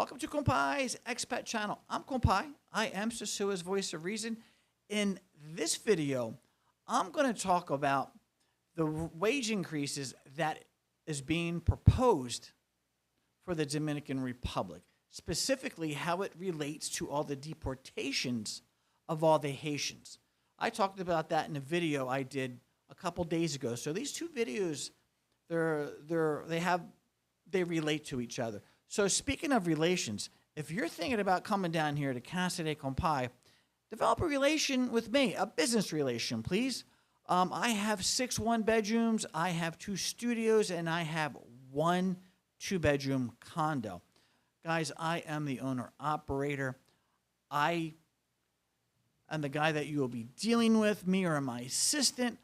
Welcome to Compai's Expat Channel. I'm Compai. I am Susua's voice of reason. In this video, I'm going to talk about the wage increases that is being proposed for the Dominican Republic, specifically how it relates to all the deportations of all the Haitians. I talked about that in a video I did a couple days ago. So these two videos, they relate to each other. So speaking of relations, if you're thinking about coming down here to Casa de Compai, develop a relation with me, a business relation, please. I have 6 one-bedrooms, I have 2 studios, and I have 1 2-bedroom condo. Guys, I am the owner-operator. I am the guy that you will be dealing with, me or my assistant.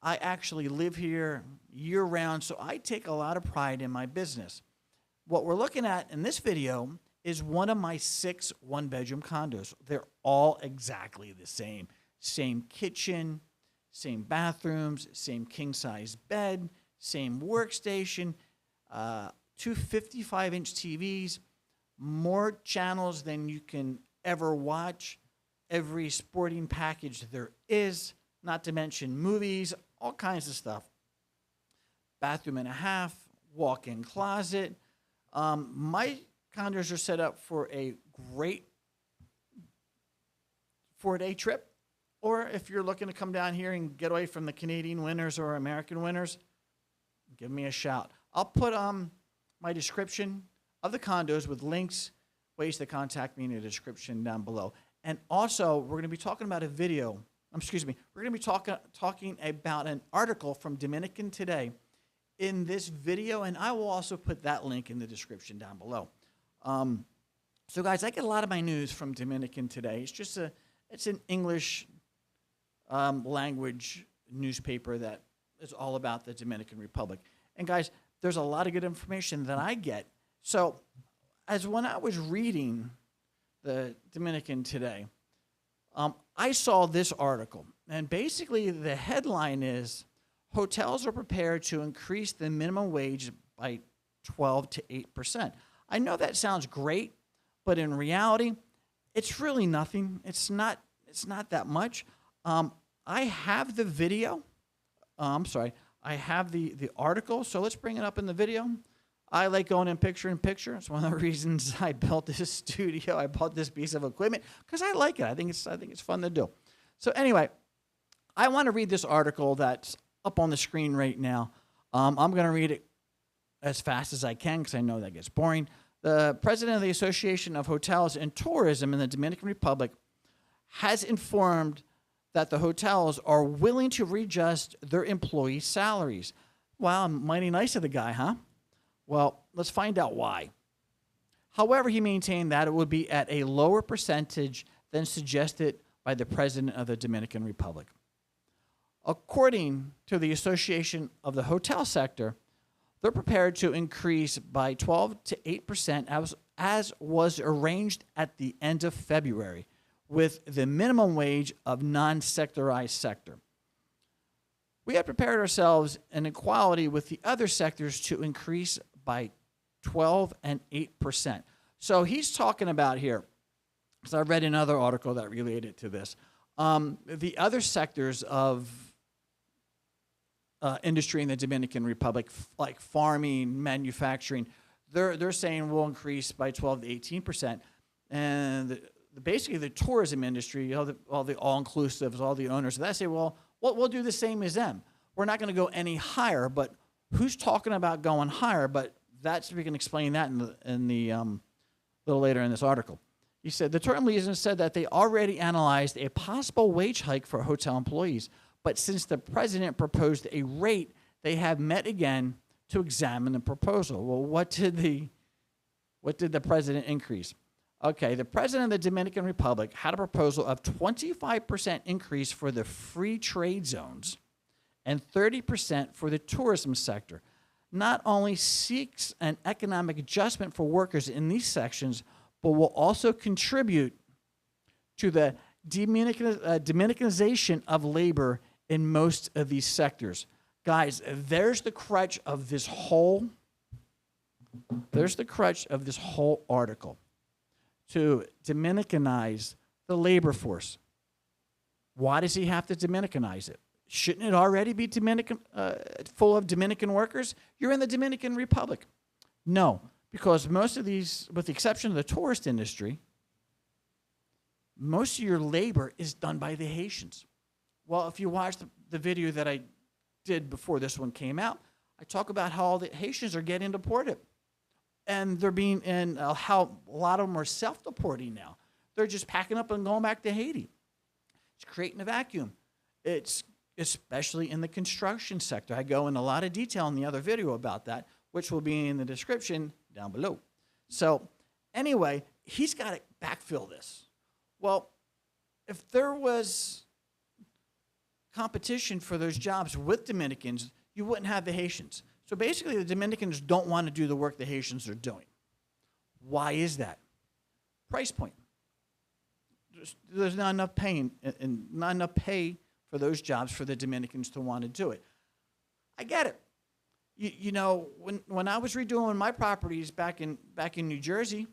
I actually live here year-round, so I take a lot of pride in my business. What we're looking at in this video is one of my 6 one-bedroom condos. They're all exactly the same. Same kitchen, same bathrooms, same king-size bed, same workstation, 2 55-inch TVs, more channels than you can ever watch, every sporting package there is, not to mention movies, all kinds of stuff. Bathroom and a half, walk-in closet. My condos are set up for a great 4-day trip, or if you're looking to come down here and get away from the Canadian winters or American winters, give me a shout. I'll put my description of the condos with links, ways to contact me in the description down below. And also, we're going to be talking about a video. We're going to be talking about an article from Dominican Today in this video, and I will also put that link in the description down below. So guys, I get a lot of my news from Dominican Today. It's an English language newspaper that is all about the Dominican Republic. And guys, there's a lot of good information that I get. So as when I was reading the Dominican Today, I saw this article, and basically the headline is, hotels are prepared to increase the minimum wage by 12 to 8%. I know that sounds great, but in reality, it's really nothing. It's not that much. I have the video. I have the article, so let's bring it up in the video. I like going in picture. It's one of the reasons I built this studio. I bought this piece of equipment because I like it. I think it's fun to do. So anyway, I want to read this article that's up on the screen right now. I'm going to read it as fast as I can because I know that gets boring. The president of the Association of Hotels and Tourism in the Dominican Republic has informed that the hotels are willing to readjust their employee salaries. Wow, mighty nice of the guy, huh? Well, let's find out why. However, he maintained that it would be at a lower percentage than suggested by the president of the Dominican Republic. According to the Association of the Hotel Sector, they're prepared to increase by 12 to 8% as was arranged at the end of February, with the minimum wage of non-sectorized sector. We had prepared ourselves in equality with the other sectors to increase by 12 and 8%. So he's talking about here, because I read another article that related to this, the other sectors of industry in the Dominican Republic, like farming, manufacturing, they're saying we'll increase by 12 to 18%. And basically the tourism industry, all the all-inclusives, all the owners, they say, well, we'll do the same as them. We're not going to go any higher, but who's talking about going higher? But we can explain that in the little later in this article. He said, the tourism leaders said that they already analyzed a possible wage hike for hotel employees, but since the president proposed a rate, they have met again to examine the proposal. Well, what did the president increase? Okay, the president of the Dominican Republic had a proposal of 25% increase for the free trade zones and 30% for the tourism sector. Not only seeks an economic adjustment for workers in these sections, but will also contribute to the Dominicanization of labor in most of these sectors. Guys, there's the crutch of this whole There's the crutch of this whole article, to Dominicanize the labor force. Why does he have to Dominicanize it? Shouldn't it already be full of Dominican workers? You're in the Dominican Republic. No, because most of these, with the exception of the tourist industry, most of your labor is done by the Haitians. Well, if you watch the video that I did before this one came out, I talk about how all the Haitians are getting deported. And they're being, and how a lot of them are self-deporting now. They're just packing up and going back to Haiti. It's creating a vacuum. It's especially in the construction sector. I go in a lot of detail in the other video about that, which will be in the description down below. So anyway, he's got to backfill this. Well, if there was competition for those jobs with Dominicans, you wouldn't have the Haitians. So basically, the Dominicans don't want to do the work the Haitians are doing. Why is that? Price point. There's not enough pay, and not enough pay for those jobs for the Dominicans to want to do it. I get it. You know, when I was redoing my properties back in New Jersey,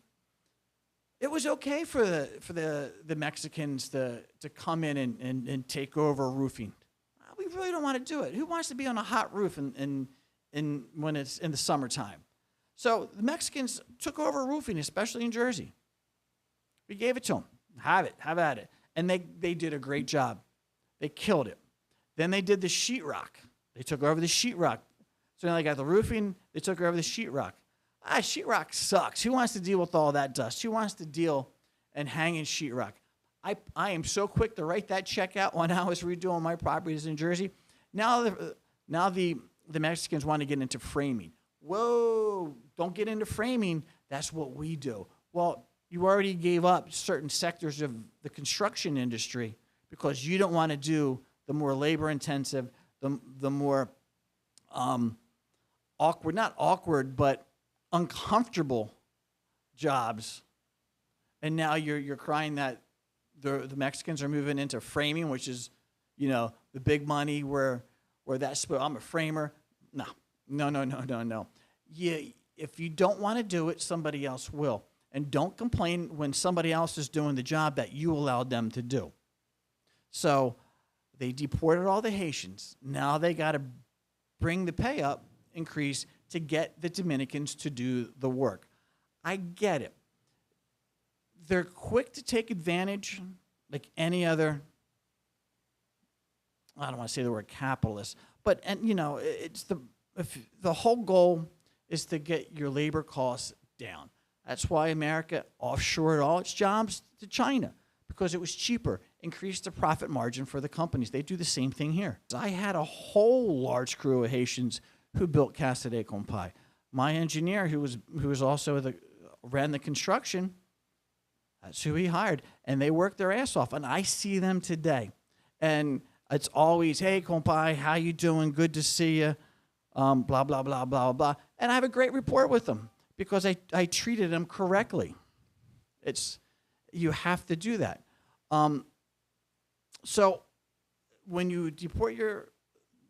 it was okay for the Mexicans to come in and take over roofing. We really don't want to do it. Who wants to be on a hot roof when it's in the summertime? So the Mexicans took over roofing, especially in Jersey. We gave it to them. Have at it. And they did a great job. They killed it. Then they did the sheetrock. They took over the sheetrock. So now they got the roofing. They took over the sheetrock. Sheetrock sucks. Who wants to deal with all that dust? Who wants to deal and hang in sheetrock? I am so quick to write that check out when I was redoing my properties in Jersey. Now the Mexicans want to get into framing. Whoa, don't get into framing. That's what we do. Well, you already gave up certain sectors of the construction industry because you don't want to do the more labor-intensive, the more awkward, not awkward, but uncomfortable jobs. And now you're crying that the Mexicans are moving into framing, which is, you know, the big money where that's, I'm a framer. No. Yeah, if you don't want to do it, somebody else will. And don't complain when somebody else is doing the job that you allowed them to do. So they deported all the Haitians. Now they got to bring the pay up, increase, to get the Dominicans to do the work. I get it. They're quick to take advantage, like any other, I don't want to say the word capitalist, but, and you know, it's the whole goal is to get your labor costs down. That's why America offshored all its jobs to China, because it was cheaper, increased the profit margin for the companies. They do the same thing here. I had a whole large crew of Haitians who built Casa de Compai. My engineer, who was also ran the construction, that's who he hired, and they worked their ass off, and I see them today. And it's always, hey, Compai, how you doing? Good to see you, blah, blah, blah, blah, blah. And I have a great rapport with them because I treated them correctly. You have to do that. So when you deport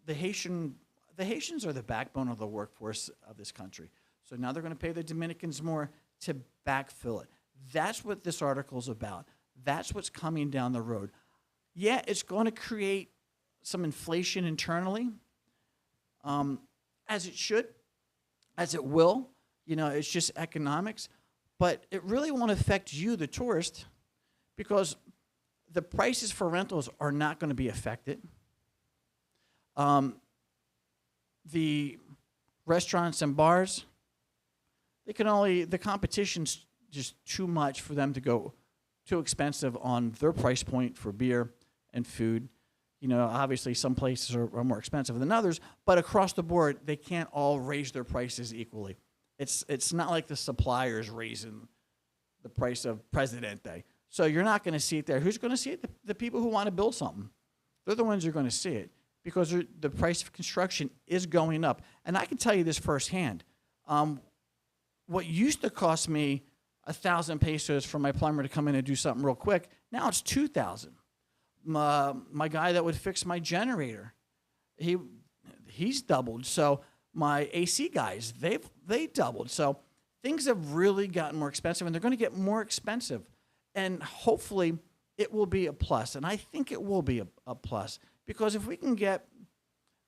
the Haitians are the backbone of the workforce of this country. So now they're going to pay the Dominicans more to backfill it. That's what this article is about. That's what's coming down the road. Yeah, it's going to create some inflation internally, as it should, as it will. You know, it's just economics. But it really won't affect you, the tourist, because the prices for rentals are not going to be affected. The restaurants and bars, the competition's just too much for them to go too expensive on their price point for beer and food. You know, obviously some places are more expensive than others, but across the board, they can't all raise their prices equally. It's not like the suppliers raising the price of Presidente. So you're not going to see it there. Who's going to see it? The people who want to build something. They're the ones who are going to see it because the price of construction is going up. And I can tell you this firsthand. What used to cost me 1,000 pesos for my plumber to come in and do something real quick, now it's 2,000. My guy that would fix my generator, he's doubled. So My AC guys, they doubled. So things have really gotten more expensive, and they're going to get more expensive. And hopefully it will be a plus. And I think it will be a plus, because if we can get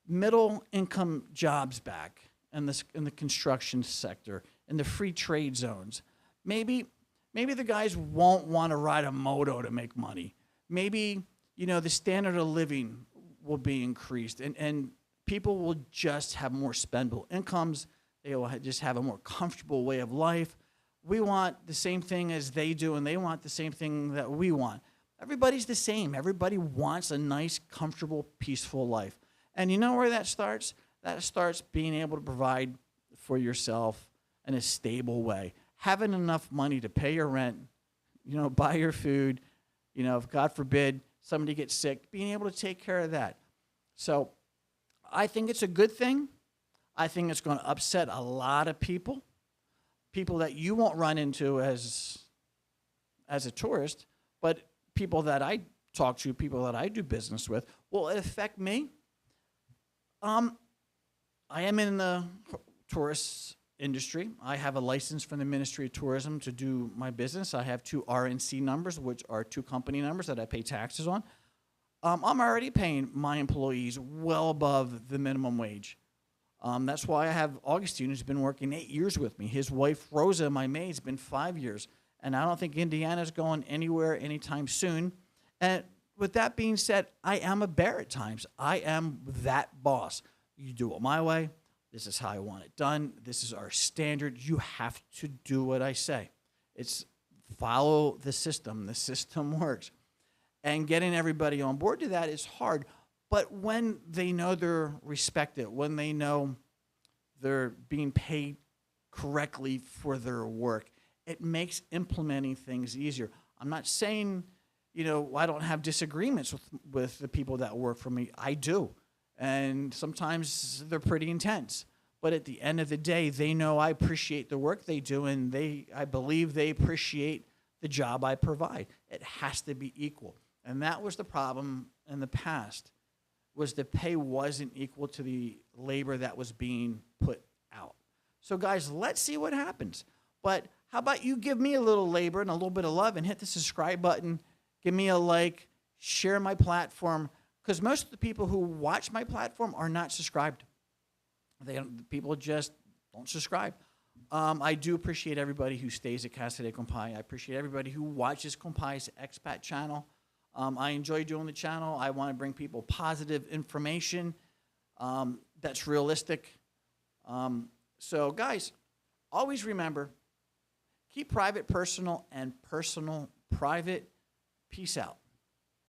middle income jobs back in the construction sector, in the free trade zones, maybe the guys won't want to ride a moto to make money. Maybe, the standard of living will be increased, and people will just have more spendable incomes. They will just have a more comfortable way of life. We want the same thing as they do, and they want the same thing that we want. Everybody's the same. Everybody wants a nice, comfortable, peaceful life. And you know where that starts? That starts being able to provide for yourself in a stable way. Having enough money to pay your rent, buy your food, if God forbid somebody gets sick, being able to take care of that. So I think it's a good thing. I think it's going to upset a lot of people that you won't run into as a tourist, but people that I talk to, people that I do business with. Will it affect me? I am in the tourist industry. I have a license from the Ministry of Tourism to do my business. I have 2 RNC numbers, which are 2 company numbers that I pay taxes on. I'm already paying my employees well above the minimum wage. That's why I have Augustine, who's been working 8 years with me. His wife, Rosa, my maid, has been 5 years. And I don't think Indiana's going anywhere anytime soon. And with that being said, I am a bear at times. I am that boss. You do it my way. This is how I want it done. This is our standard. You have to do what I say. It's follow the system. The system works. And getting everybody on board to that is hard. But when they know they're respected, when they know they're being paid correctly for their work, it makes implementing things easier. I'm not saying, I don't have disagreements with the people that work for me. I do. And sometimes they're pretty intense. But at the end of the day, they know I appreciate the work they do, and I believe they appreciate the job I provide. It has to be equal. And that was the problem in the past, was the pay wasn't equal to the labor that was being put out. So guys, let's see what happens. But how about you give me a little labor and a little bit of love and hit the subscribe button, give me a like, share my platform, because most of the people who watch my platform are not subscribed. People just don't subscribe. I do appreciate everybody who stays at Casa de Compai. I appreciate everybody who watches Compai's expat channel. I enjoy doing the channel. I want to bring people positive information that's realistic. So guys, always remember, keep private personal and personal private. Peace out.